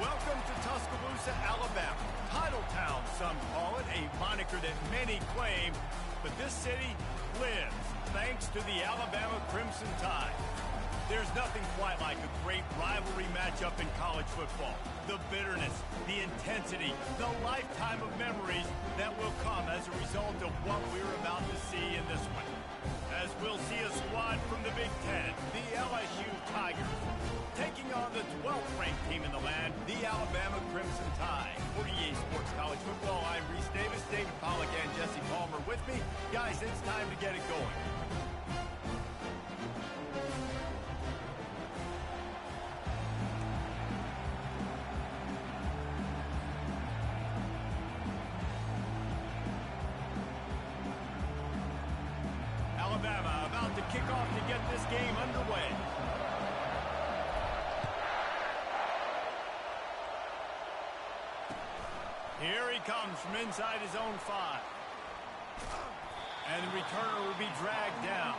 Welcome to Tuscaloosa, Alabama. Title Town, some call it, a moniker that many claim, but this city lives thanks to the Alabama Crimson Tide. There's nothing quite like a great rivalry matchup in college football. The bitterness, the intensity, the lifetime of memories that will come as a result of what we're about to see in this one. As we'll see a squad from the Big Ten, the LSU Tigers, taking on the 12th ranked team in the land, the Alabama Crimson Tide. For EA Sports College Football, I'm Reese Davis, David Pollack, and Jesse Palmer with me. Guys, it's time to get it going. Alabama about to kick off to get this game underway. Here he comes from inside his own 5. And the returner will be dragged down.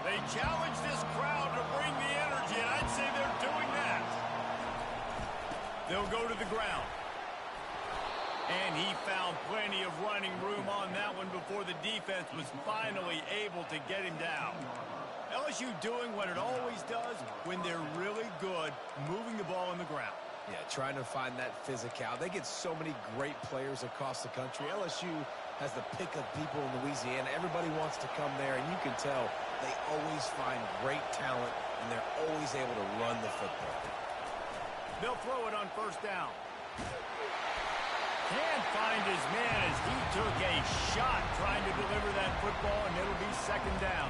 They challenge this crowd to bring the energy, and I'd say they're doing that. They'll go to the ground. And he found plenty of running room on that one before the defense was finally able to get him down. LSU doing what it always does when they're really good, moving the ball on the ground. Yeah, trying to find that physical. They get so many great players across the country. LSU has the pick of people in Louisiana. Everybody wants to come there, and you can tell they always find great talent, and they're always able to run the football. They'll throw it on first down. Can't find his man as he took a shot trying to deliver that football, and it'll be second down.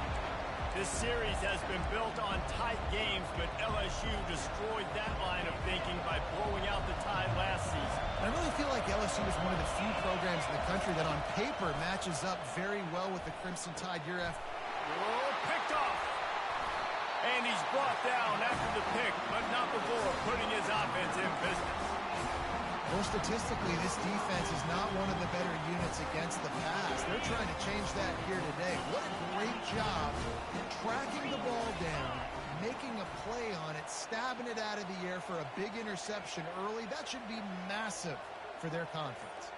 This series has been built on tight games, but LSU destroyed that line of thinking by blowing out the Tide last season. I really feel like LSU is one of the few programs in the country that on paper matches up very well with the Crimson Tide year after. Oh, picked off. And he's brought down after the pick, but not before putting his offense in business. More statistically, this defense is not one of the better units against the pass. They're trying to change that here today. What a great job tracking the ball down, making a play on it, stabbing it out of the air for a big interception early. That should be massive for their conference.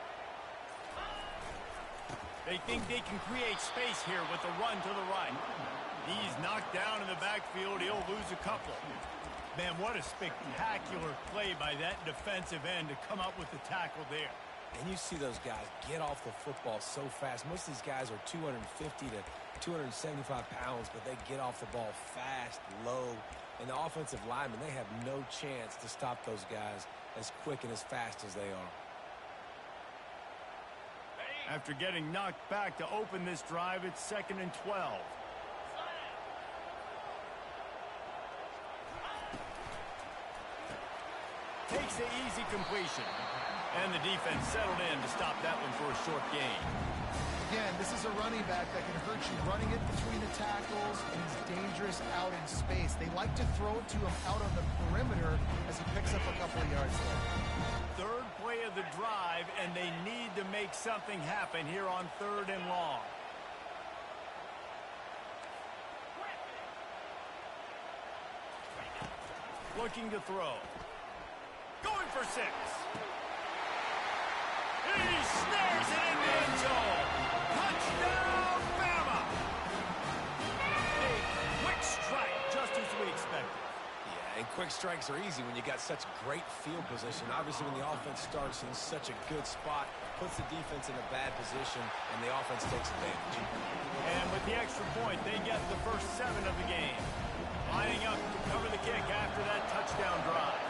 They think they can create space here with a run to the right. He's knocked down in the backfield. He'll lose a couple. Man, what a spectacular play by that defensive end to come up with the tackle there. And you see those guys get off the football so fast. Most of these guys are 250 to 275 pounds, but they get off the ball fast, low. And the offensive linemen, they have no chance to stop those guys as quick and as fast as they are. After getting knocked back to open this drive, it's 2nd and 12. Takes the easy completion. And the defense settled in to stop that one for a short gain. Again, this is a running back that can hurt you running it between the tackles, and he's dangerous out in space. They like to throw it to him out on the perimeter as he picks up a couple of yards there. Third play of the drive, and they need to make something happen here on 3rd and long. Looking to throw. Going for 6. He snares it in the end zone. Touchdown, Bama! A quick strike, just as we expected. Yeah, and quick strikes are easy when you got such great field position. Obviously, when the offense starts in such a good spot, puts the defense in a bad position, and the offense takes advantage. And with the extra point, they get the first 7 of the game. Lining up to cover the kick after that touchdown drive.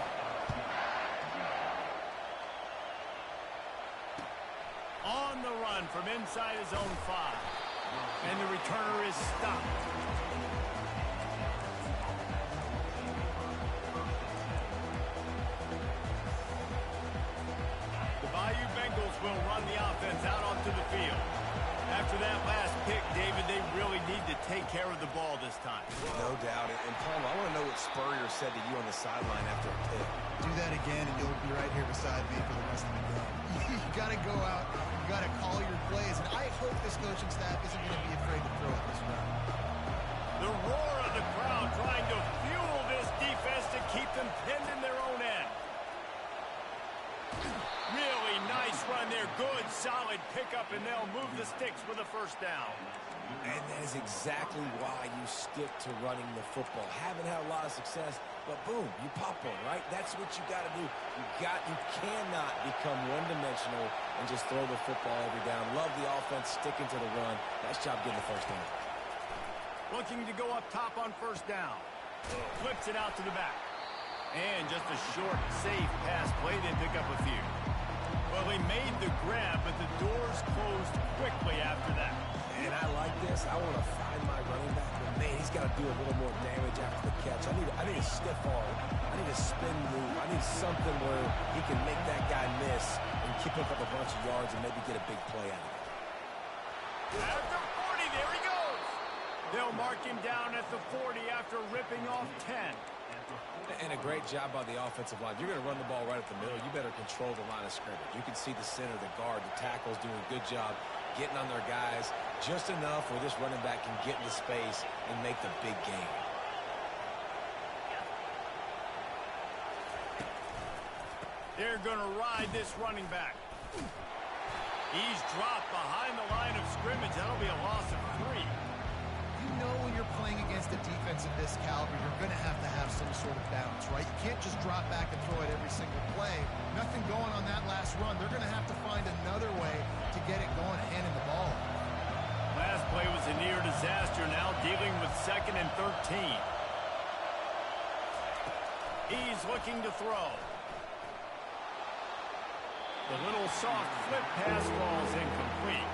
On the run from inside his own 5. And the returner is stopped. The Bayou Bengals will run the offense out onto the field. After that last pick, David, they really need to take care of the ball this time. No doubt. And Palmer, I want to know what Spurrier said to you on the sideline after a pick. Do that again, and you'll be right here beside me for the rest of the game. You got to go out You got to call your plays, and I hope this coaching staff isn't going to be afraid to throw it this round. The roar of the crowd trying to fuel this defense to keep them pinned in their own end. Really nice run there. Good, solid pickup, and they'll move the sticks for the first down. And that is exactly why you stick to running the football. Haven't had a lot of success, but boom, you pop one, right? That's what you got to do. You cannot become one-dimensional and just throw the football every down. Love the offense sticking to the run. Nice job getting the first down. Looking to go up top on first down. Flips it out to the back. And just a short, safe pass play. They pick up a few. Well, they made the grab, but the doors closed quickly after that. And I like this. I want to find my running back, but man, he's got to do a little more damage after the catch. I need a stiff arm. I need a spin move. I need something where he can make that guy miss and keep up a bunch of yards and maybe get a big play out of it. After 40, there he goes. They'll mark him down at the 40 after ripping off 10. And a great job by the offensive line. You're going to run the ball right at the middle. You better control the line of scrimmage. You can see the center, the guard, the tackles doing a good job getting on their guys just enough where this running back can get into space and make the big game. They're going to ride this running back. He's dropped behind the line of scrimmage. That'll be a loss of 3. You know when you're playing against a defense of this caliber, you're going to have some sort of balance, right? You can't just drop back and throw it every single play. Nothing going on that last run. They're going to have to find another way to get it going, handing the ball. Last play was a near disaster. Now dealing with 2nd and 13. He's looking to throw. The little soft flip pass falls incomplete.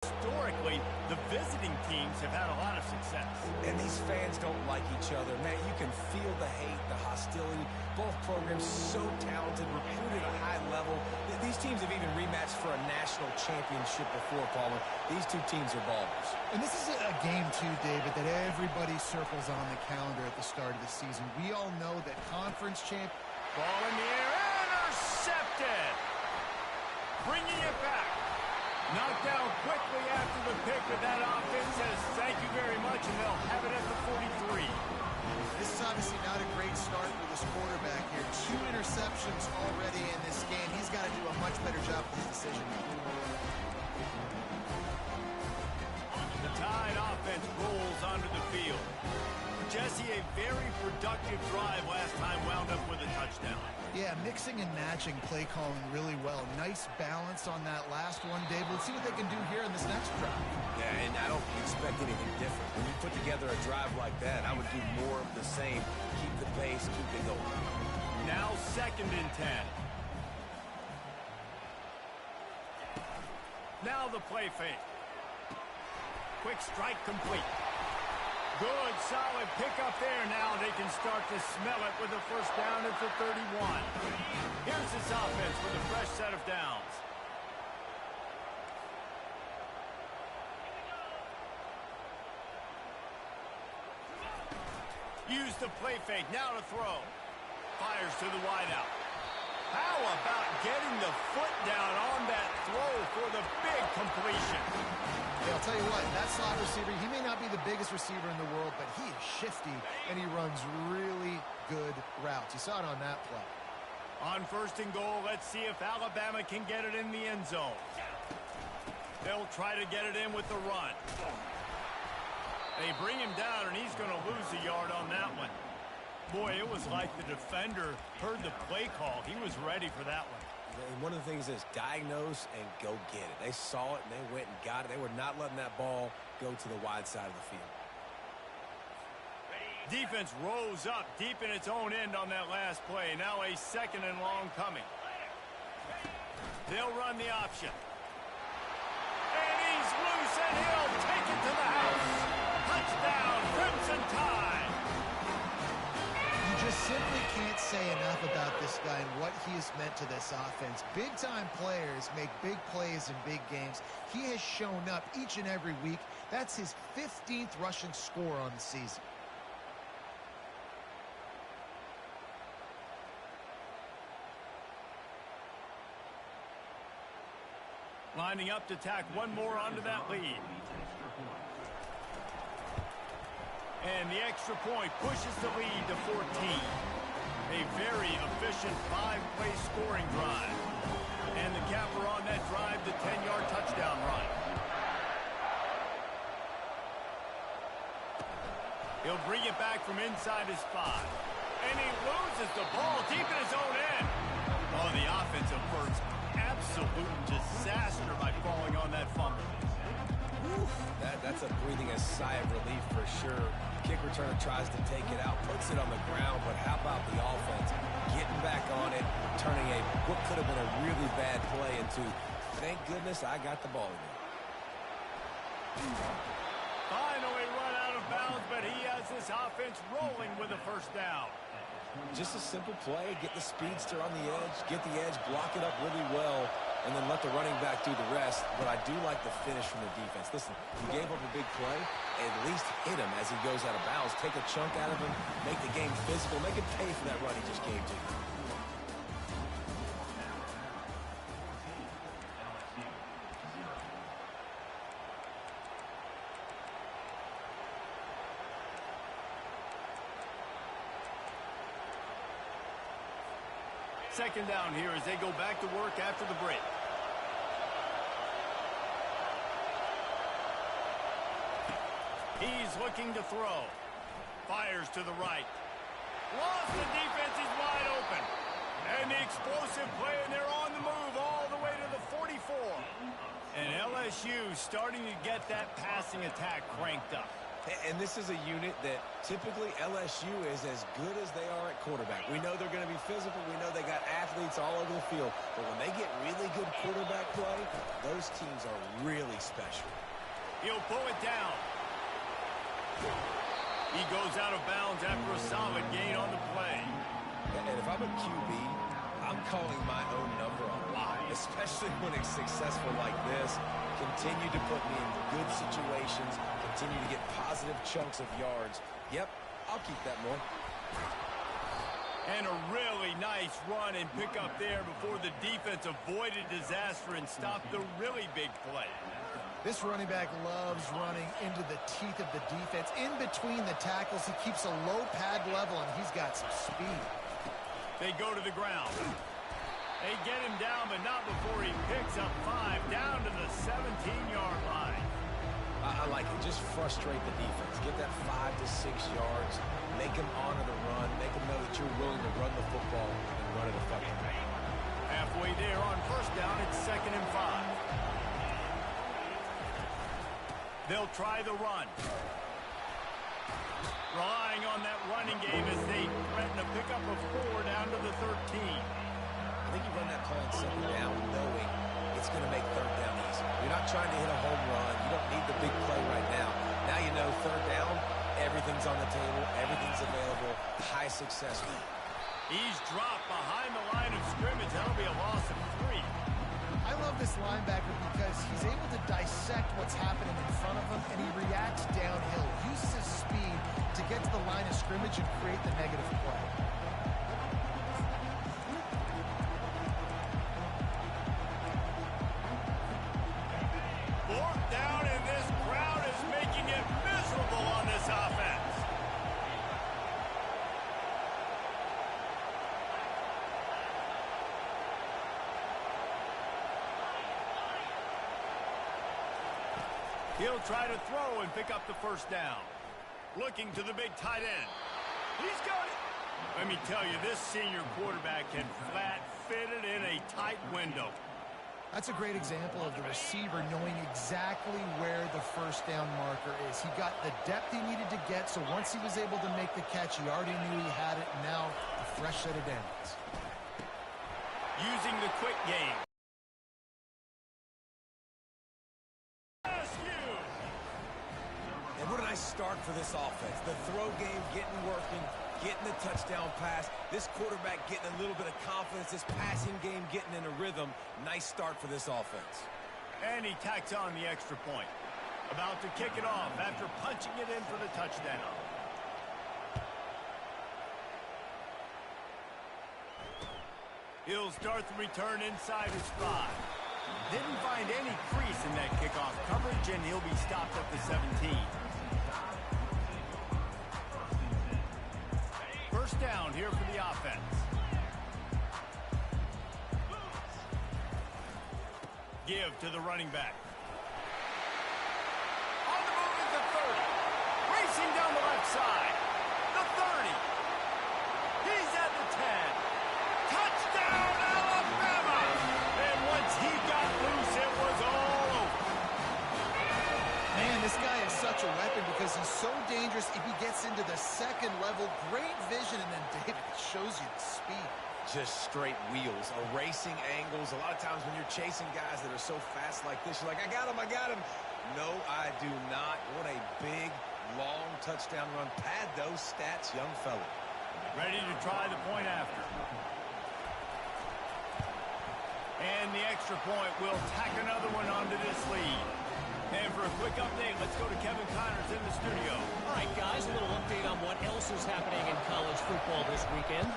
Historically, the visiting teams have had a lot of success. And these fans don't like each other. Man, you can feel the hate, the hostility. Both programs so talented, recruited at a high level. These teams have even rematched for a national championship before, Palmer. These two teams are ballers. And this is a game, too, David, that everybody circles on the calendar at the start of the season. We all know that conference champ... Ball in the air, intercepted! Bringing it back. Knocked down quickly after the pick, but that offense says thank you very much, and they'll have it at the 43. This is obviously not a great start for this quarterback here. 2 interceptions already in this game. He's got to do a much better job with his decision. The Tide offense rolls onto the field. Jesse, a very productive drive last time wound up with a touchdown. Yeah, mixing and matching play calling really well. Nice balance on that last one, Dave. Let's see what they can do here in this next drive. Yeah, and I don't expect anything different. When you put together a drive like that, I would do more of the same. Keep the pace, keep it going. Now 2nd and 10. Now the play fake. Quick strike complete. Good, solid pickup there. Now they can start to smell it with a first down at the 31. Here's this offense with a fresh set of downs. Use the play fake. Now to throw. Fires to the wideout. How about getting the foot down on that throw for the big completion? Yeah, I'll tell you what, that slot receiver, he may not be the biggest receiver in the world, but he is shifty, and he runs really good routes. You saw it on that play. On 1st and goal, let's see if Alabama can get it in the end zone. They'll try to get it in with the run. They bring him down, and he's going to lose a yard on that one. Boy, it was like the defender heard the play call. He was ready for that one. And one of the things is diagnose and go get it. They saw it, and they went and got it. They were not letting that ball go to the wide side of the field. Defense rose up deep in its own end on that last play. Now a 2nd and long coming. They'll run the option. And he's loose, and he'll take it to the house. Touchdown, Crimson Tide. You just simply can't say enough about this guy and what he has meant to this offense. Big-time players make big plays in big games. He has shown up each and every week. That's his 15th rushing score on the season. Lining up to tack one more onto that lead. And the extra point pushes the lead to 14. A very efficient 5-play scoring drive. And the capper on that drive, the 10-yard touchdown run. He'll bring it back from inside his 5. And he loses the ball deep in his own end. Oh, the offensive first. Absolute disaster by falling on that fumble. That's a breathing a sigh of relief for sure. Kick returner tries to take it out, puts it on the ground, but how about the offense getting back on it, turning what could have been a really bad play into, thank goodness I got the ball again. Finally run out of bounds, but he has this offense rolling with a first down. Just a simple play, get the speedster on the edge, get the edge, block it up really well, and then let the running back do the rest. But I do like the finish from the defense. Listen, he gave up a big play, at least hit him as he goes out of bounds. Take a chunk out of him, make the game physical, make him pay for that run he just gave to you. Second down here as they go back to work after the break. He's looking to throw. Fires to the right. Lost the defense, he's wide open. And the explosive play, and they're on the move all the way to the 44. And LSU starting to get that passing attack cranked up. And this is a unit that typically LSU is as good as they are at quarterback. We know they're going to be physical. We know they got athletes all over the field. But when they get really good quarterback play, those teams are really special. He'll pull it down. He goes out of bounds after a solid gain on the play. And if I'm a QB, I'm calling my own number a lot, especially when it's successful like this. Continue to put me in good situations, continue to get positive chunks of yards. Yep, I'll keep that more. And a really nice run and pick up there before the defense avoided disaster and stopped the really big play. This running back loves running into the teeth of the defense. In between the tackles, he keeps a low pad level, and he's got some speed. They go to the ground. They get him down, but not before he picks up 5 down to the 17-yard line. I like it. Just frustrate the defense. Get that 5 to 6 yards. Make them honor the run. Make them know that you're willing to run the football and run it effectively. Halfway there on first down, it's 2nd and 5. They'll try the run. Relying on that running game as they threaten a pickup of 4 down to the 13. I think you run that play on 2nd down knowing it's going to make 3rd down easy. You're not trying to hit a home run. You don't need the big play right now. Now you know 3rd down, everything's on the table, everything's available, high success rate. He's dropped behind the line of scrimmage. That'll be a loss of 3. I love this linebacker because he's able to dissect what's happening in front of him, and he reacts downhill, uses his speed to get to the line of scrimmage and create the negative play. Fourth down, and this crowd is making it miserable on this offense. He'll try to throw and pick up the first down. Looking to the big tight end. He's got it. Let me tell you, this senior quarterback can flat fit it in a tight window. That's a great example of the receiver knowing exactly where the first down marker is. He got the depth he needed to get, so once he was able to make the catch, he already knew he had it, and now a fresh set of downs. Using the quick game. And what a nice start for this offense. The throw game getting working, getting the touchdown pass. This quarterback getting a little bit of confidence. This passing game getting in a rhythm. Nice start for this offense. And he tacks on the extra point. About to kick it off after punching it in for the touchdown. He'll start the return inside his 5. Didn't find any crease in that kickoff coverage, and he'll be stopped at the 17. First down here for the offense. Give to the running back. On the move at the 30. Racing down the left side. The 30. He's at the 10. Touchdown, Alabama! And once he got loose, it was all over. Man, this guy is such a weapon because he's so dangerous if he gets into the second level. Great vision, and then David shows you the speed. Just straight wheels, erasing angles. A lot of times when you're chasing guys that are so fast like this, you're like, I got him. No, I do not. What a big, long touchdown run. Pad those stats, young fella. Ready to try the point after. And the extra point will tack another one onto this lead. And for a quick update, let's go to Kevin Connors in the studio. All right, guys, a little update on what else is happening in college football this weekend.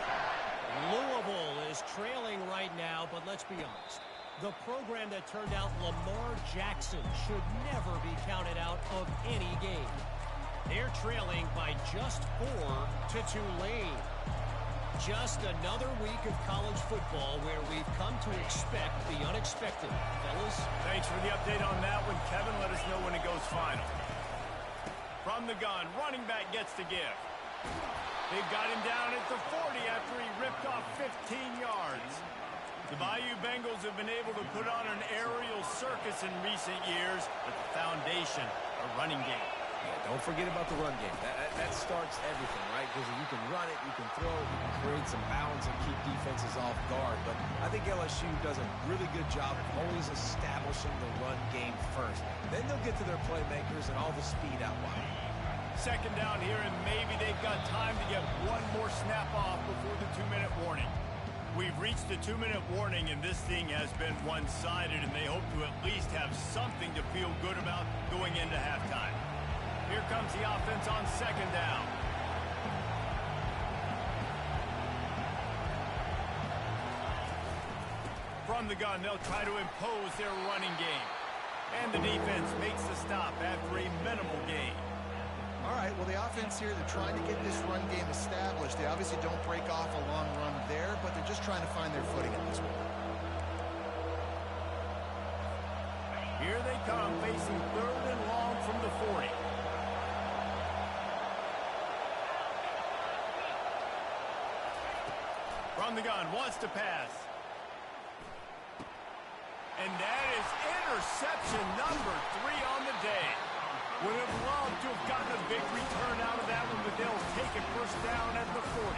Louisville is trailing right now, but let's be honest. The program that turned out Lamar Jackson should never be counted out of any game. They're trailing by just 4 to Tulane. Just another week of college football where we've come to expect the unexpected. Fellas? Thanks for the update on that one, Kevin. Let us know when it goes final. From the gun, running back gets the give. They've got him down at the 40 after he ripped off 15 yards. The Bayou Bengals have been able to put on an aerial circus in recent years, but the foundation, a running game. Yeah, don't forget about the run game. That starts everything, right? Because if you can run it, you can throw it, you can create some balance and keep defenses off guard. But I think LSU does a really good job of always establishing the run game first. Then they'll get to their playmakers and all the speed out wide. Second down here, and maybe they've got time to get one more snap off before the 2-minute warning. We've reached the 2-minute warning, and this thing has been one-sided, and they hope to at least have something to feel good about going into halftime. Here comes the offense on second down. From the gun, they'll try to impose their running game. And the defense makes the stop after a minimal gain. All right, well, the offense here, they're trying to get this run game established. They obviously don't break off a long run there, but they're just trying to find their footing at this point. Here they come, facing third and long from the 40. From the gun, wants to pass. And that is interception number 3 on the day. Would have loved to have gotten a big return out of that one, but they'll take it first down at the 40.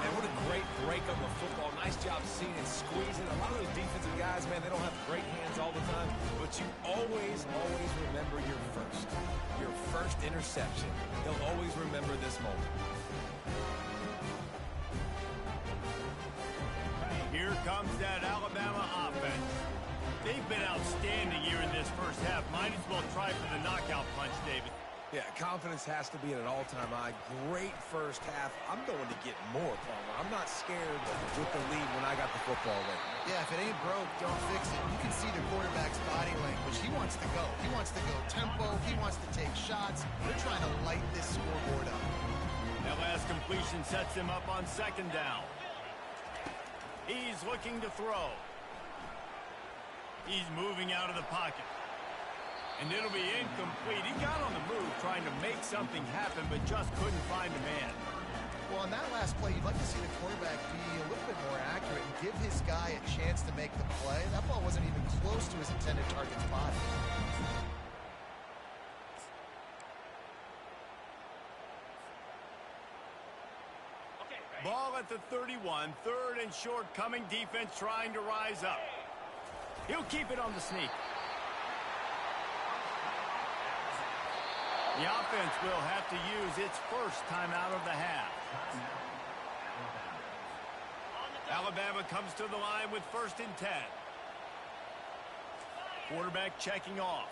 And what a great break on the football. Nice job seeing it, squeezing. A lot of those defensive guys, man, they don't have great hands all the time, but you always remember your first interception. They'll always remember this moment. Here comes that Alabama offense. They've been outstanding here in this first half. Might as well try for the knockout punch, David. Yeah, confidence has to be at an all-time high. Great first half. I'm going to get more, Palmer. I'm not scared with the lead when I got the football right now. Yeah, if it ain't broke, don't fix it. You can see the quarterback's body language. He wants to go. He wants to go tempo. He wants to take shots. They're trying to light this scoreboard up. That last completion sets him up on second down. He's looking to throw. He's moving out of the pocket. And it'll be incomplete. He got on the move trying to make something happen, but just couldn't find a man. Well, on that last play, you'd like to see the quarterback be a little bit more accurate and give his guy a chance to make the play. That ball wasn't even close to his intended target's body. Ball at the 31, third and short coming, defense trying to rise up. He'll keep it on the sneak. The offense will have to use its first timeout of the half. Alabama comes to the line with first and 10. Quarterback checking off.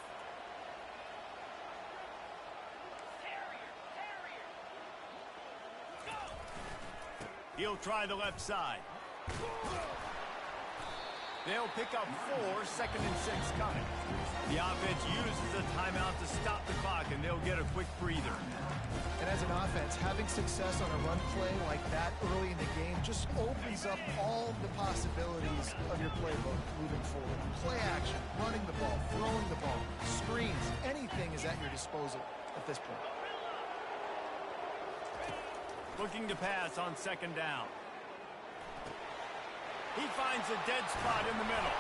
He'll try the left side. They'll pick up 4, 2nd and 6 coming. The offense uses a timeout to stop the clock, and they'll get a quick breather. And as an offense, having success on a run play like that early in the game just opens up all the possibilities of your playbook moving forward. Play action, running the ball, throwing the ball, screens, anything is at your disposal at this point. Looking to pass on 2nd down. He finds a dead spot in the middle.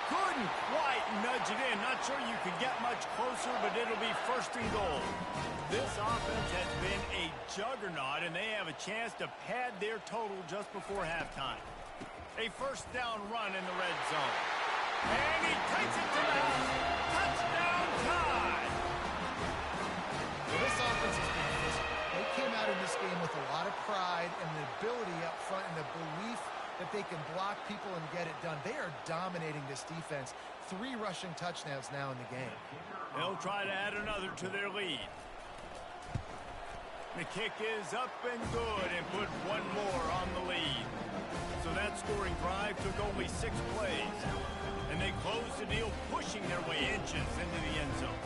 Couldn't quite nudge it in. Not sure you could get much closer, but it'll be 1st and goal. This offense has been a juggernaut, and they have a chance to pad their total just before halftime. A 1st down run in the red zone. And he takes it to the house. Touchdown tie! Well, this offense has been physical. They came out in this game with a lot of pride and the ability up front and the belief that they can block people and get it done. They are dominating this defense. 3 rushing touchdowns now in the game. They'll try to add another to their lead. The kick is up and good and put 1 more on the lead. So that scoring drive took only 6 plays. And they closed the deal, pushing their way inches into the end zone.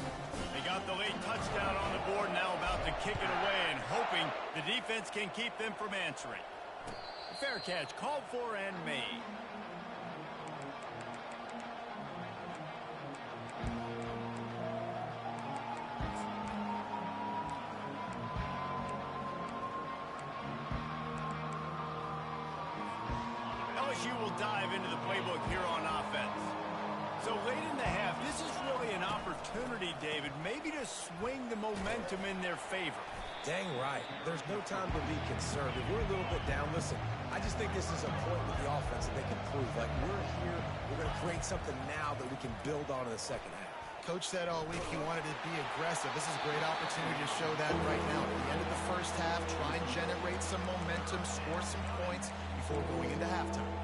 They got the late touchdown on the board, now about to kick it away and hoping the defense can keep them from answering. Fair catch, called for and made. LSU will dive into the playbook here on offense. So late in the half, this is really an opportunity, David, maybe to swing the momentum in their favor. Dang right. There's no time to be concerned. If we're a little bit down, listen, I just think this is a point with the offense that they can prove. Like, we're here, we're going to create something now that we can build on in the second half. Coach said all week he wanted to be aggressive. This is a great opportunity to show that right now. At the end of the first half, try and generate some momentum, score some points before going into halftime.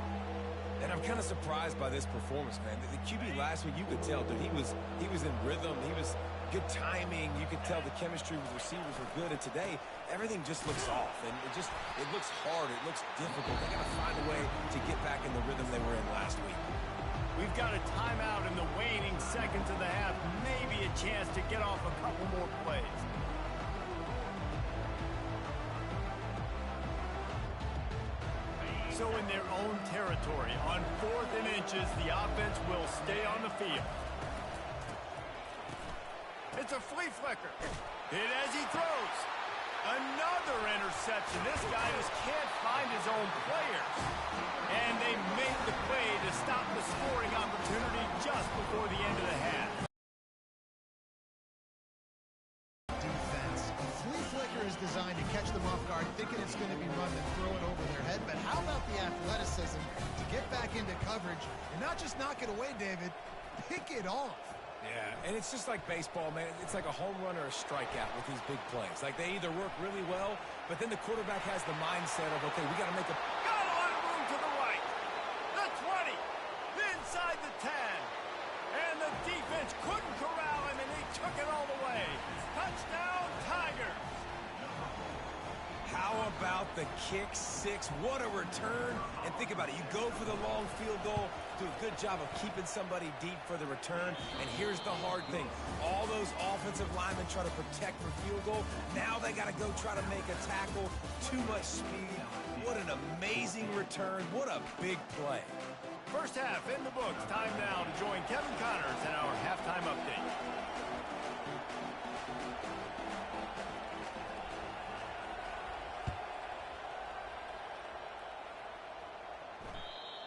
And I'm kind of surprised by this performance, man. The QB last week, you could tell, dude, he was in rhythm. He was good timing. You could tell the chemistry with receivers were good. And today, everything just looks off. And it looks hard. It looks difficult. They got to find a way to get back in the rhythm they were in last week. We've got a timeout in the waning seconds of the half. Maybe a chance to get off a couple more plays. So in their own territory, on 4th and inches, the offense will stay on the field. It's a flea flicker. Hit as he throws. Another interception. This guy just can't find his own players. And they made the play to stop the scoring opportunity just before the end of the half. Defense. Flea flicker is designed to catch them off guard, thinking it's going to be run and throw it over their head. But how about the athleticism to get back into coverage and not just knock it away, David, pick it off. Yeah, and it's just like baseball, man. It's like a home run or a strikeout with these big plays. Like, they either work really well, but then the quarterback has the mindset of, okay, we got to make a... Got a lot of room to the right. The 20. Inside the 10. And the defense couldn't corral him, and they took it all the way. Touchdown, Tigers. How about the kick 6? What a return. And think about it. You go for the long field goal, do a good job of keeping somebody deep for the return. And here's the hard thing. All those offensive linemen try to protect for field goal. Now they got to go try to make a tackle. Too much speed. What an amazing return. What a big play. First half in the books. Time now to join Kevin Connors in our halftime update.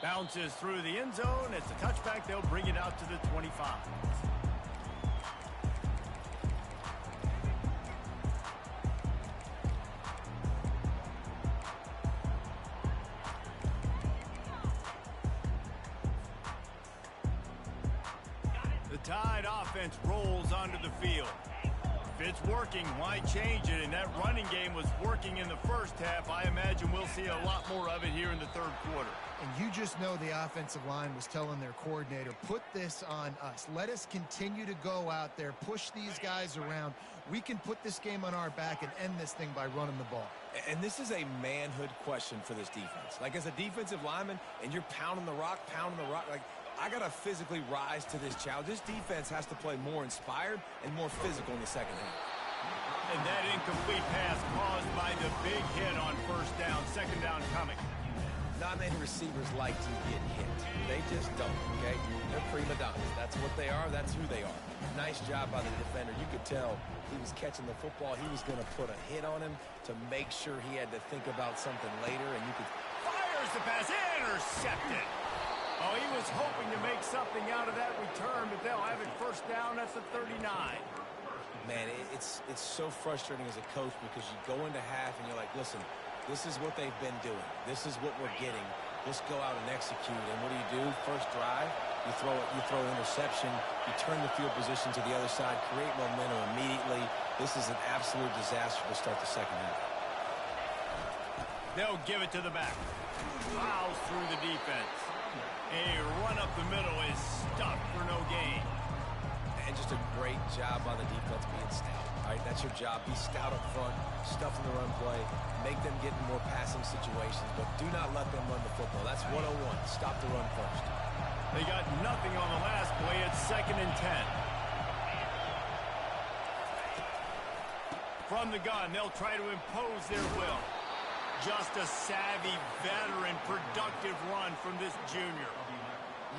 Bounces through the end zone. It's a touchback. They'll bring it out to the 25. The Tide offense rolls onto the field. If it's working, why change it? And that running game was working in the first half. I imagine we'll see a lot more of it here in the third quarter. And you just know the offensive line was telling their coordinator, put this on us. Let us continue to go out there, push these guys around. We can put this game on our back and end this thing by running the ball. And this is a manhood question for this defense. Like, as a defensive lineman, and you're pounding the rock, like, I got to physically rise to this challenge. This defense has to play more inspired and more physical in the second half. And that incomplete pass caused by the big hit on first down, second down coming. Not many receivers like to get hit. They just don't, okay? They're prima donnas. That's what they are. That's who they are. Nice job by the defender. You could tell he was catching the football. He was going to put a hit on him to make sure he had to think about something later, and you could... Fires the pass, intercepted. Oh, he was hoping to make something out of that return, but they'll have it first down at the 39. Man, it's so frustrating as a coach because you go into half and you're like, listen, this is what they've been doing. This is what we're getting. Just go out and execute. And what do? First drive, you throw an interception, you turn the field position to the other side, create momentum immediately. This is an absolute disaster to start the second half. They'll give it to the back. Fouls through the defense. A run up the middle is stuck for no gain. And just a great job by the defense being stout. All right, that's your job. Be stout up front, stuff in the run play, make them get in more passing situations, but do not let them run the football. That's 101. Stop the run first. They got nothing on the last play. It's 2nd and 10. From the gun, they'll try to impose their will. Just a savvy, veteran, productive run from this junior.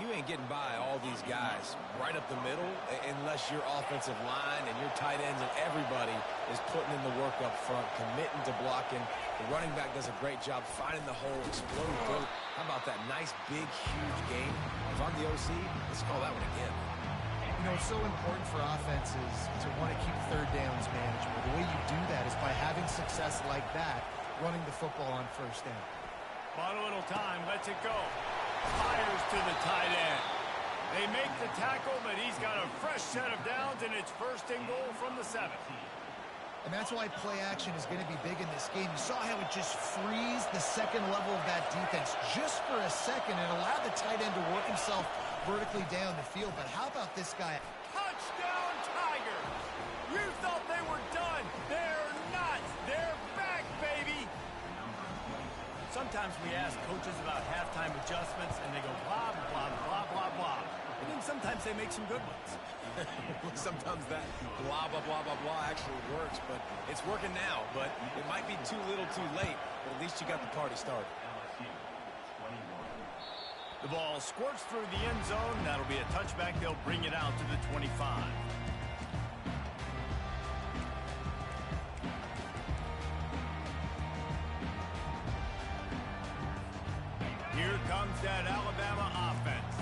You ain't getting by all these guys right up the middle unless your offensive line and your tight ends and everybody is putting in the work up front, committing to blocking. The running back does a great job finding the hole, exploding through. How about that nice, big, huge game? If I'm the OC, let's call that one again. You know, it's so important for offenses to want to keep third downs manageable. The way you do that is by having success like that, running the football on first down. Bought a little time, lets it go. Fires to the tight end. They make the tackle, but he's got a fresh set of downs, and it's 1st and goal from the 7. And that's why play action is going to be big in this game. You saw how it just frees the second level of that defense just for a second and allowed the tight end to work himself vertically down the field. But how about this guy? Touchdown, Tigers! You thought they were done. They're not. They're back, baby. Sometimes we ask coaches about halftime adjustments, and they go blah, blah, blah, blah, blah. And then sometimes they make some good ones. Sometimes that blah, blah, blah, blah, blah actually works, but it's working now. But it might be too little too late, but at least you got the party started. The ball squirts through the end zone. That'll be a touchback. They'll bring it out to the 25. Here comes that Alabama offense.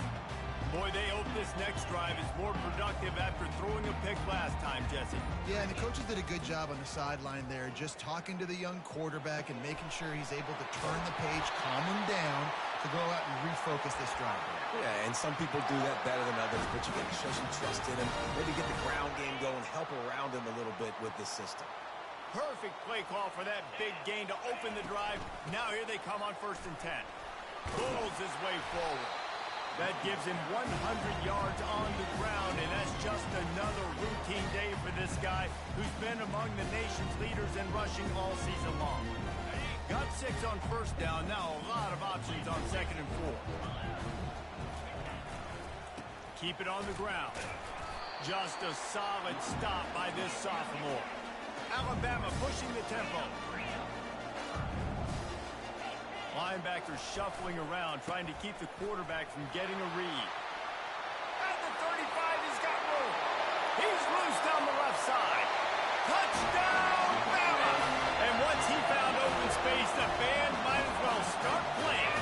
Boy, they hope this next drive is more productive after throwing a pick last time, Jesse. Yeah, and the coaches did a good job on the sideline there, just talking to the young quarterback and making sure he's able to turn the page, calm him down to go out and refocus this drive. Yeah, and some people do that better than others, but you got to show some trust in him, maybe get the ground game going, help around him a little bit with this system. Perfect play call for that big gain to open the drive. Now here they come on 1st and 10. Pulls his way forward. That gives him 100 yards on the ground, and that's just another routine day for this guy who's been among the nation's leaders in rushing all season long. Got 6 on first down, now a lot of options on 2nd and 4. Keep it on the ground. Just a solid stop by this sophomore. Alabama pushing the tempo. Linebackers shuffling around, trying to keep the quarterback from getting a read. At the 35, he's got room. He's loose down the left side. Touchdown, Bama! And once he found open space, the band might as well start playing.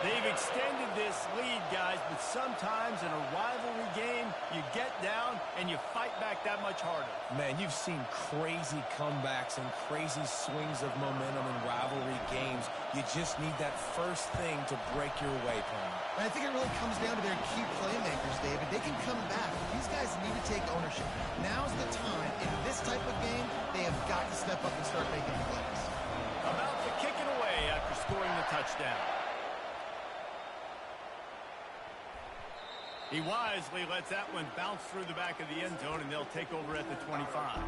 They've extended this lead, guys, but sometimes in a rivalry game, you get down and you fight back that much harder. Man, you've seen crazy comebacks and crazy swings of momentum in rivalry games. You just need that first thing to break your way, Paul. And I think it really comes down to their key playmakers, David. They can come back. These guys need to take ownership. Now's the time. In this type of game, they have got to step up and start making plays. About to kick it away after scoring the touchdown. He wisely lets that one bounce through the back of the end zone, and they'll take over at the 25.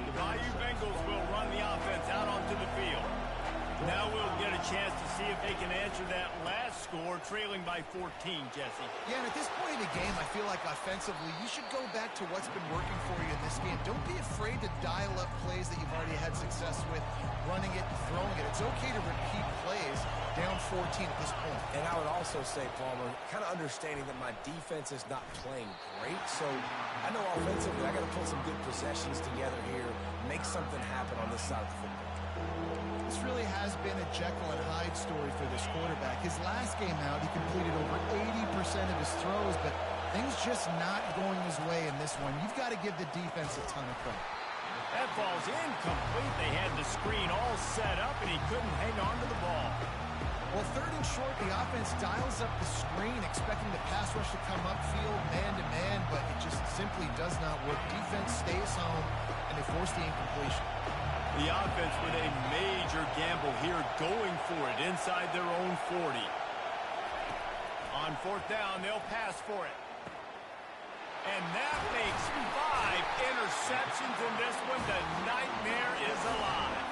The Bayou Bengals will run the offense out onto the field. Now we'll get a chance to see if they can answer that last score, trailing by 14, Jesse. Yeah, and at this point in the game, I feel like offensively, you should go back to what's been working for you in this game. Don't be afraid to dial up plays that you've already had success with, running it, throwing it. It's okay to repeat plays down 14 at this point. And I would also say, Palmer, kind of understanding that my defense is not playing great. So I know offensively I got to put some good possessions together here, make something happen on this side of the football. This really has been a Jekyll and Hyde story for this quarterback. His last game out, he completed over 80% of his throws, but things just not going his way in this one. You've got to give the defense a ton of credit. That ball's incomplete. They had the screen all set up, and he couldn't hang on to the ball. Well, third and short, the offense dials up the screen, expecting the pass rush to come upfield man-to-man, but it just simply does not work. Defense stays home, and they force the incompletion. The offense with a major gamble here, going for it inside their own 40. On fourth down, they'll pass for it. And that makes 5 interceptions in this one. The nightmare is alive.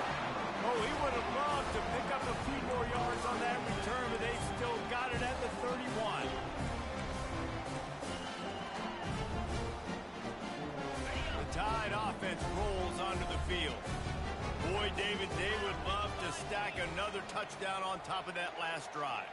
Oh, he would have loved to pick up a few more yards on that return, but they still got it at the 31. The Tide offense rolls onto the field. Boy, David, they would love to stack another touchdown on top of that last drive.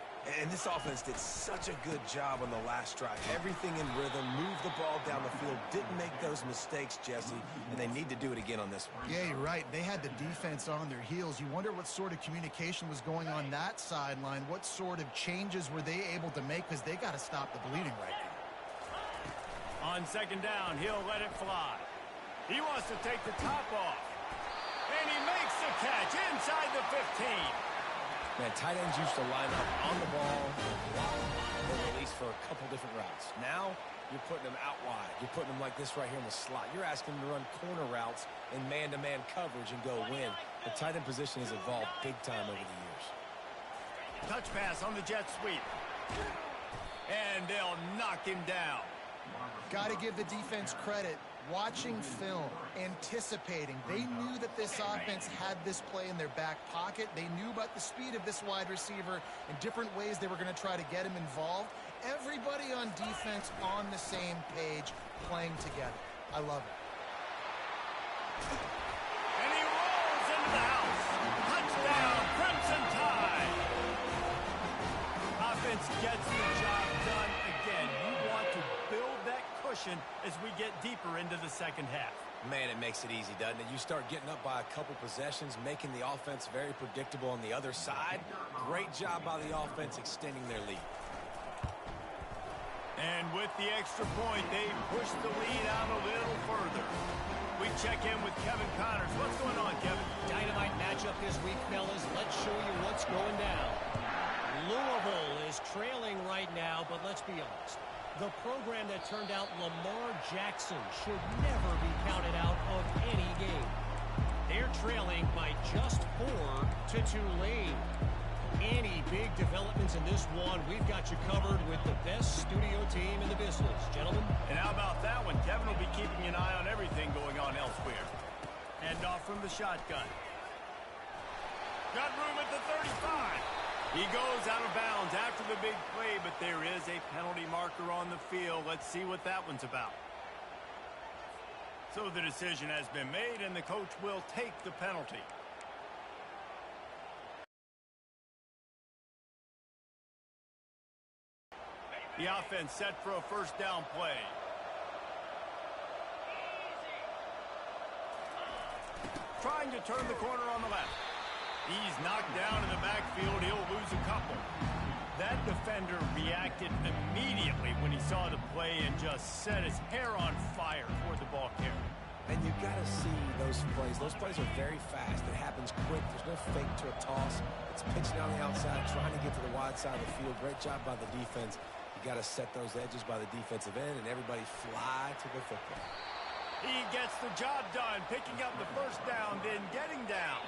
And this offense did such a good job on the last drive. Everything in rhythm, moved the ball down the field, didn't make those mistakes, Jesse, and they need to do it again on this one. Yeah, you're right. They had the defense on their heels. You wonder what sort of communication was going on that sideline. What sort of changes were they able to make, because they got to stop the bleeding right now. On second down, he'll let it fly. He wants to take the top off. And he makes the catch inside the 15. Man, tight ends used to line up on the ball, or release for a couple different routes. Now, you're putting them out wide. You're putting them like this right here in the slot. You're asking them to run corner routes in man-to-man coverage and go win. The tight end position has evolved big time over the years. Touch pass on the jet sweep. And they'll knock him down. Got to give the defense credit. Watching film, anticipating. They knew that this offense had this play in their back pocket. They knew about the speed of this wide receiver and different ways they were going to try to get him involved. Everybody on defense on the same page, playing together. I love it. And he rolls into the house. Touchdown, Crimson Tide. Offense gets the job done again. You want to build that cushion as we get deeper into the second half. Man, it makes it easy, doesn't it? You start getting up by a couple possessions, making the offense very predictable on the other side. Great job by the offense extending their lead. And with the extra point, they push the lead out a little further. We check in with Kevin Connors. What's going on, Kevin? Dynamite matchup this week, fellas. Let's show you what's going down. Louisville is trailing right now, but let's be honest. The program that turned out Lamar Jackson should never be counted out of any game. They're trailing by just 4 to Tulane. Any big developments in this one, we've got you covered with the best studio team in the business, gentlemen. And how about that one? Kevin will be keeping an eye on everything going on elsewhere. Hand off from the shotgun. Got room at the 35. He goes out of bounds after the big play, but there is a penalty marker on the field. Let's see what that one's about. So the decision has been made, and the coach will take the penalty. The offense set for a first down play. Trying to turn the corner on the left. He's knocked down in the backfield. He'll lose a couple. That defender reacted immediately when he saw the play and just set his hair on fire toward the ball carrier. And you've got to see those plays. Those plays are very fast. It happens quick. There's no fake to a toss. It's pitching down the outside, trying to get to the wide side of the field. Great job by the defense. You got to set those edges by the defensive end, and everybody fly to the football. He gets the job done, picking up the first down, then getting down.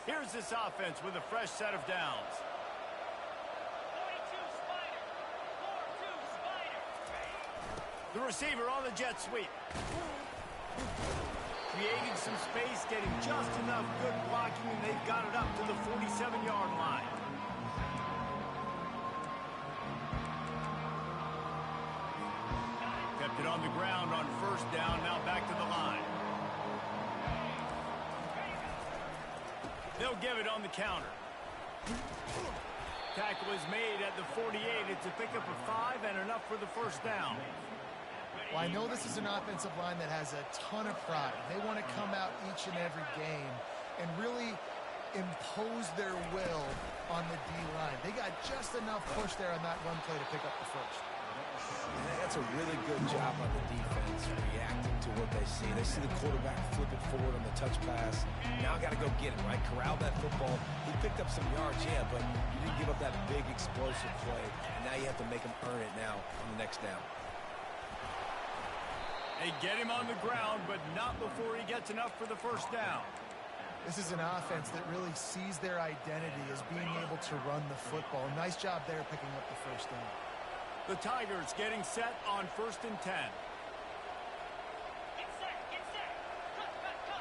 Here's this offense with a fresh set of downs. 42 Spider. 4-2 Spider. The receiver on the jet sweep. Creating some space, getting just enough good blocking, and they've got it up to the 47-yard line. Kept it on the ground on first down, now back to the line. They'll give it on the counter. Tackle is made at the 48. It's a pickup of 5 and enough for the first down. Well, I know this is an offensive line that has a ton of pride. They want to come out each and every game and really impose their will on the D-line. They got just enough push there on that run play to pick up the first. That's a really good job on the defense, reacting to what they see. They see the quarterback flip it forward on the touch pass. Now I got to go get it, right? Corral that football. He picked up some yards, yeah, but you didn't give up that big explosive play. And now you have to make him earn it now on the next down. They get him on the ground, but not before he gets enough for the first down. This is an offense that really sees their identity as being able to run the football. Nice job there picking up the first down. The Tigers getting set on 1st and 10. Get set. Get set. Cut.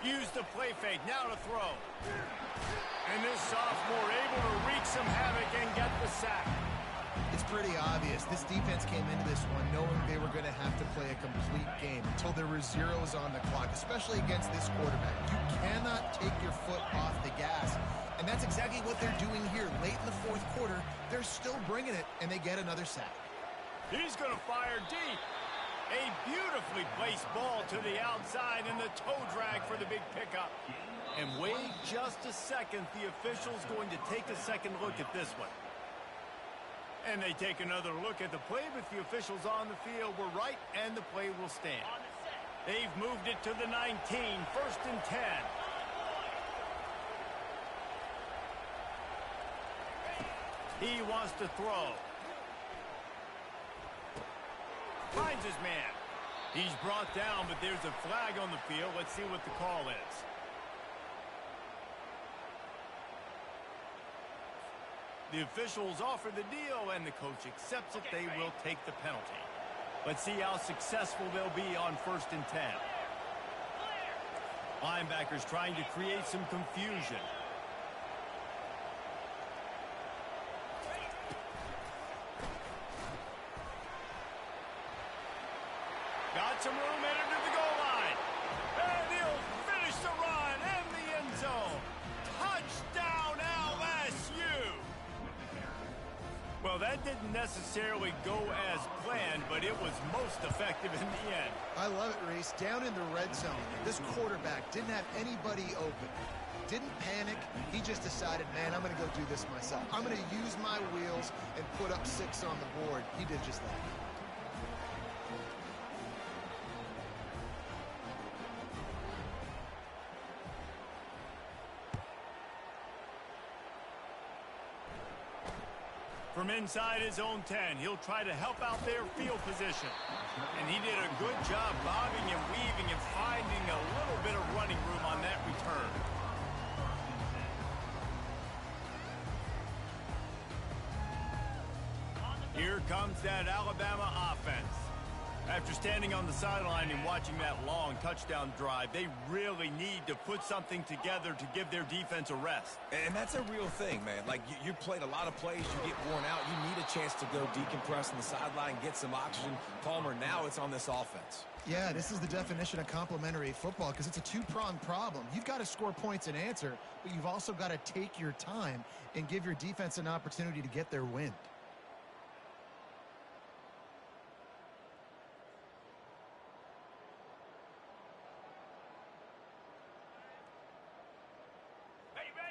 Use the play fake, now to throw. And this sophomore able to wreak some havoc and get the sack. It's pretty obvious. This defense came into this one knowing they were going to have to play a complete game until there were zeros on the clock, especially against this quarterback. You cannot take your foot off the gas, and that's exactly what they're doing here. Late in the fourth quarter, they're still bringing it, and they get another sack. He's going to fire deep. A beautifully placed ball to the outside, and the toe drag for the big pickup. And wait just a second. The official's going to take a second look at this one. And they take another look at the play, but the officials on the field were right, and the play will stand. They've moved it to the 19, 1st and 10. He wants to throw. Finds his man. He's brought down, but there's a flag on the field. Let's see what the call is. The officials offer the deal, and the coach accepts it. They will take the penalty. Let's see how successful they'll be on 1st and 10. Linebackers trying to create some confusion. Got some room headed to the goal line. And he'll finish the run in the end zone. Touchdown, LSU! Well, that didn't necessarily go as planned, but it was most effective in the end. I love it, Reese. Down in the red zone, this quarterback didn't have anybody open. Didn't panic. He just decided, man, I'm going to go do this myself. I'm going to use my wheels and put up 6 on the board. He did just that. From inside his own 10, he'll try to help out their field position. And he did a good job bobbing and weaving and finding a little bit of running room on that return. Here comes that Alabama offense. After standing on the sideline and watching that long touchdown drive, they really need to put something together to give their defense a rest. And that's a real thing, man. Like, you played a lot of plays, you get worn out. You need a chance to go decompress on the sideline, get some oxygen. Palmer, now it's on this offense. Yeah, this is the definition of complementary football because it's a two-pronged problem. You've got to score points and answer, but you've also got to take your time and give your defense an opportunity to get their wind.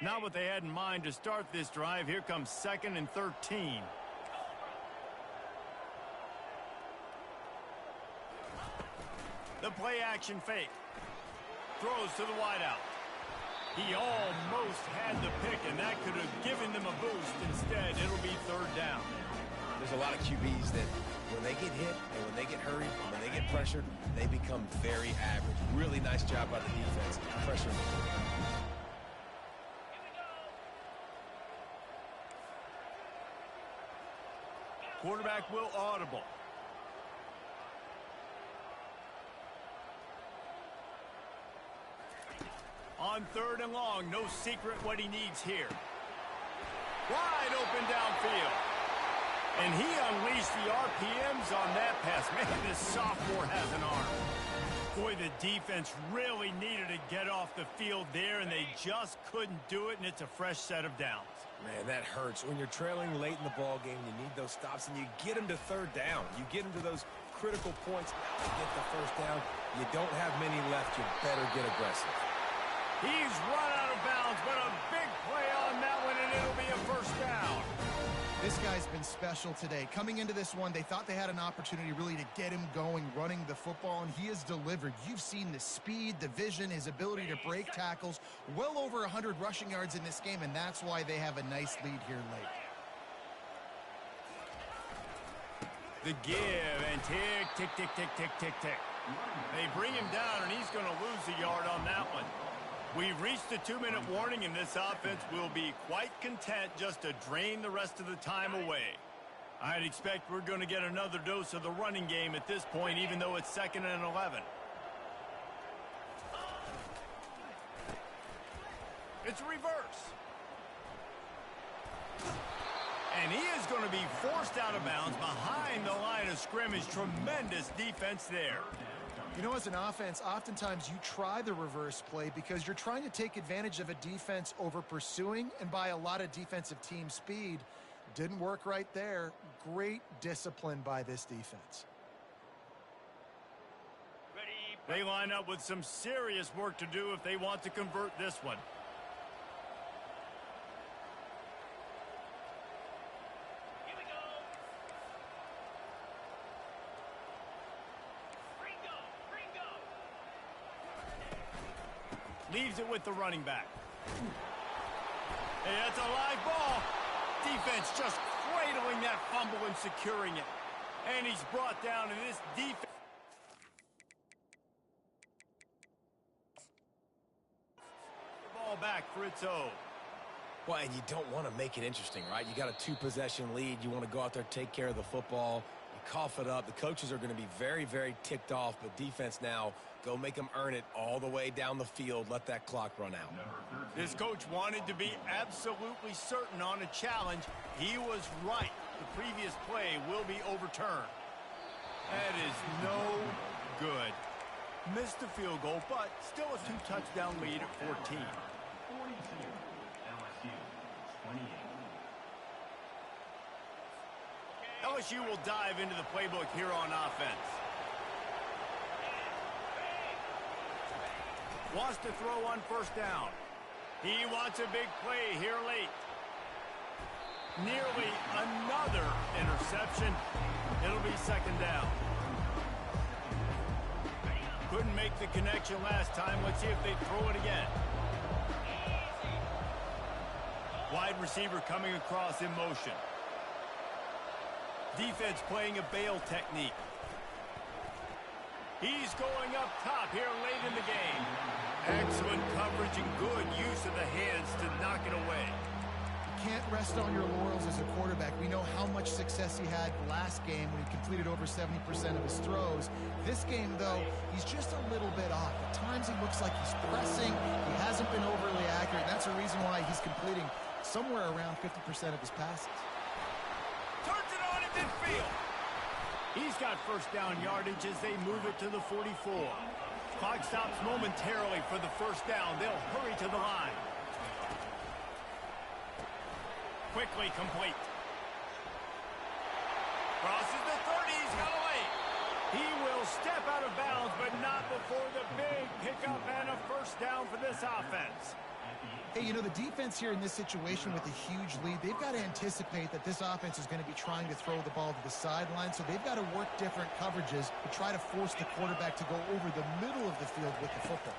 Not what they had in mind to start this drive. Here comes 2nd and 13. The play action fake. Throws to the wideout. He almost had the pick, and that could have given them a boost. Instead, it'll be 3rd down. There's a lot of QBs that when they get hit and when they get hurried and when they get pressured, they become very average. Really nice job by the defense pressuring the quarterback. Quarterback will audible. On 3rd and long, no secret what he needs here. Wide open downfield. And he unleashed the RPMs on that pass. Man, this sophomore has an arm. Boy, the defense really needed to get off the field there, and they just couldn't do it, and it's a fresh set of downs. Man, that hurts. When you're trailing late in the ball game, you need those stops, and you get them to 3rd down. You get them to those critical points now to get the 1st down. You don't have many left. You better get aggressive. He's run out of bounds, but a big play on that one, and it'll be a 1st down. This guy's been special today. Coming into this one, they thought they had an opportunity really to get him going, running the football, and he has delivered. You've seen the speed, the vision, his ability to break tackles. Well over 100 rushing yards in this game, and that's why they have a nice lead here late. The give, and tick, tick, tick, tick, tick, tick, tick. They bring him down, and he's going to lose a yard on that one. We've reached the 2-minute warning, and this offense will be quite content just to drain the rest of the time away. I'd expect we're going to get another dose of the running game at this point, even though it's 2nd and 11. It's a reverse. And he is going to be forced out of bounds behind the line of scrimmage. Tremendous defense there. You know, as an offense, oftentimes you try the reverse play because you're trying to take advantage of a defense over pursuing and by a lot of defensive team speed. Didn't work right there. Great discipline by this defense. They line up with some serious work to do if they want to convert this one. Leaves it with the running back. Hey, that's a live ball. Defense just cradling that fumble and securing it. And he's brought down, and this defense... The ball back for its own. Well, and you don't want to make it interesting, right? You got a 2-possession lead. You want to go out there, take care of the football. You cough it up. The coaches are going to be very, very ticked off, but defense now, go make them earn it all the way down the field. Let that clock run out. This coach wanted to be absolutely certain on a challenge. He was right. The previous play will be overturned. That is no good. Missed the field goal, but still a 2-touchdown lead at 14. LSU will dive into the playbook here on offense. Wants to throw on 1st down. He wants a big play here late. Nearly another interception. It'll be 2nd down. Couldn't make the connection last time. Let's see if they throw it again. Wide receiver coming across in motion. Defense playing a bail technique. He's going up top here late in the game. Excellent coverage and good use of the hands to knock it away. You can't rest on your laurels as a quarterback. We know how much success he had last game when he completed over 70% of his throws. This game, though, he's just a little bit off. At times he looks like he's pressing. He hasn't been overly accurate. That's a reason why he's completing somewhere around 50% of his passes. Turns it on in midfield. He's got 1st down yardage as they move it to the 44. Clock stops momentarily for the 1st down. They'll hurry to the line. Quickly complete. Crosses the 30. He's got away. He will step out of bounds, but not before the big pickup and a 1st down for this offense. Hey, you know, the defense here in this situation with a huge lead, they've got to anticipate that this offense is going to be trying to throw the ball to the sideline, so they've got to work different coverages to try to force the quarterback to go over the middle of the field with the football.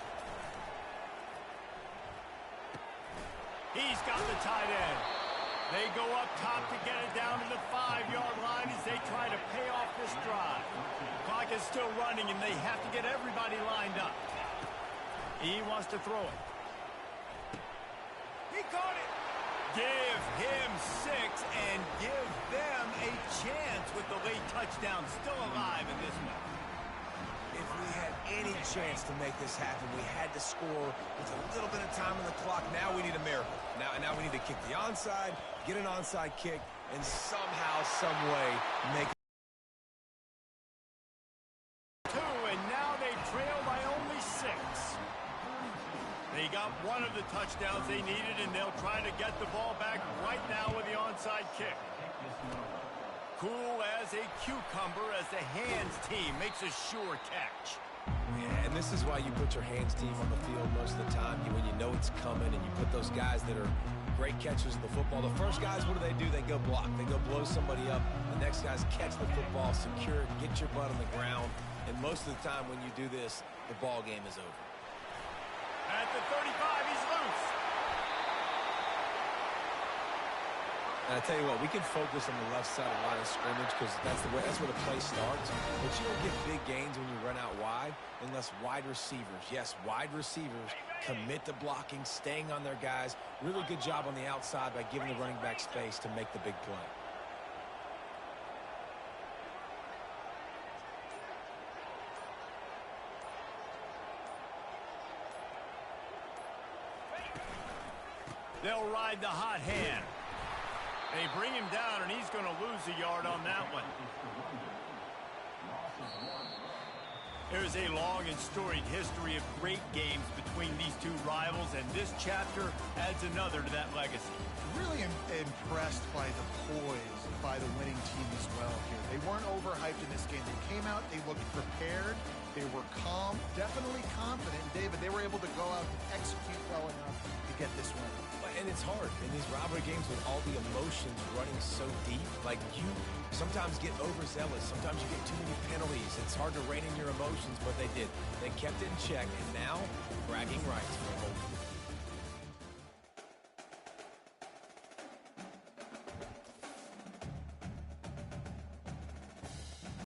He's got the tight end. They go up top to get it down to the 5-yard line as they try to pay off this drive. Clock is still running, and they have to get everybody lined up. He wants to throw it. He caught it. Give him 6 and give them a chance with the late touchdown still alive in this one. If we had any chance to make this happen, we had to score with a little bit of time on the clock. Now we need a miracle. Now we need to kick the onside, get an onside kick, and somehow, some way, make it. 2, and now they trail by only 6. They got one of the touchdowns they needed, and they'll try to get the ball back right now with the onside kick. Cool as a cucumber as the hands team makes a sure catch. Yeah, and this is why you put your hands team on the field most of the time, when you know it's coming, and you put those guys that are great catchers of the football. The first guys, what do? They go block. They go blow somebody up. The next guys catch the football, secure it, get your butt on the ground. And most of the time when you do this, the ball game is over. At the 35, he's loose. And I tell you what, we can focus on the left side of the line of scrimmage because that's where the play starts. But you don't get big gains when you run out wide unless wide receivers, yes, wide receivers, commit to blocking, staying on their guys. Really good job on the outside by giving the running back space to make the big play. They'll ride the hot hand. They bring him down, and he's going to lose a yard on that one. There's a long and storied history of great games between these two rivals, and this chapter adds another to that legacy. Really impressed by the poise by the winning team as well here. They weren't overhyped in this game. They came out, they looked prepared, they were calm, definitely confident. David, they were able to go out and execute well enough to get this win. And it's hard in these rivalry games with all the emotions running so deep. Like, you sometimes get overzealous. Sometimes you get too many penalties. It's hard to rein in your emotions, but they did. They kept it in check, and now bragging rights for a moment.